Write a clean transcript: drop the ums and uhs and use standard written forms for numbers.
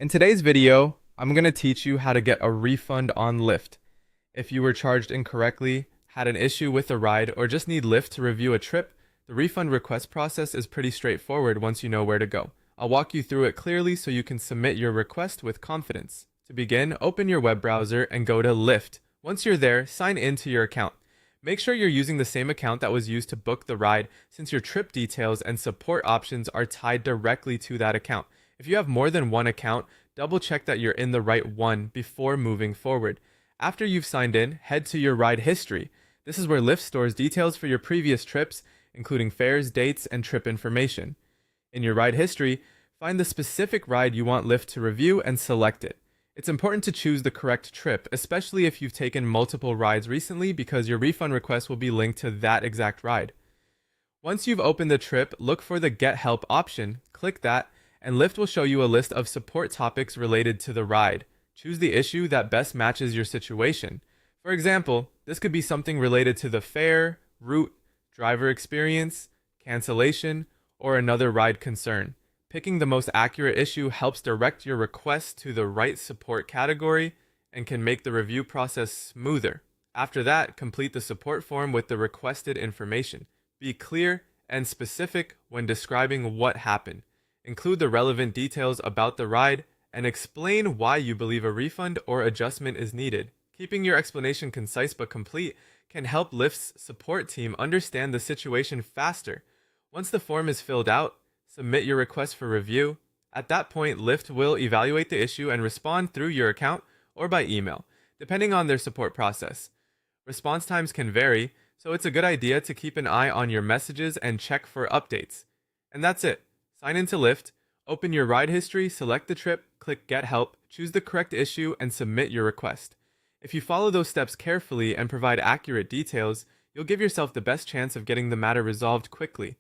In today's video, I'm going to teach you how to get a refund on Lyft. If you were charged incorrectly, had an issue with a ride, or just need Lyft to review a trip, the refund request process is pretty straightforward once you know where to go. I'll walk you through it clearly so you can submit your request with confidence. To begin, open your web browser and go to Lyft. Once you're there, sign in to your account. Make sure you're using the same account that was used to book the ride, since your trip details and support options are tied directly to that account. If you have more than one account, double check that you're in the right one before moving forward. After you've signed in, head to your ride history. This is where Lyft stores details for your previous trips, including fares, dates, and trip information. In your ride history, find the specific ride you want Lyft to review and select it. It's important to choose the correct trip, especially if you've taken multiple rides recently, because your refund request will be linked to that exact ride. Once you've opened the trip, look for the Get Help option, click that, and Lyft will show you a list of support topics related to the ride. Choose the issue that best matches your situation. For example, this could be something related to the fare, route, driver experience, cancellation, or another ride concern. Picking the most accurate issue helps direct your request to the right support category and can make the review process smoother. After that, complete the support form with the requested information. Be clear and specific when describing what happened. Include the relevant details about the ride and explain why you believe a refund or adjustment is needed. Keeping your explanation concise but complete can help Lyft's support team understand the situation faster. Once the form is filled out, submit your request for review. At that point, Lyft will evaluate the issue and respond through your account or by email, depending on their support process. Response times can vary, so it's a good idea to keep an eye on your messages and check for updates. And that's it. Sign into Lyft, open your ride history, select the trip, click Get Help, choose the correct issue, and submit your request. If you follow those steps carefully and provide accurate details, you'll give yourself the best chance of getting the matter resolved quickly.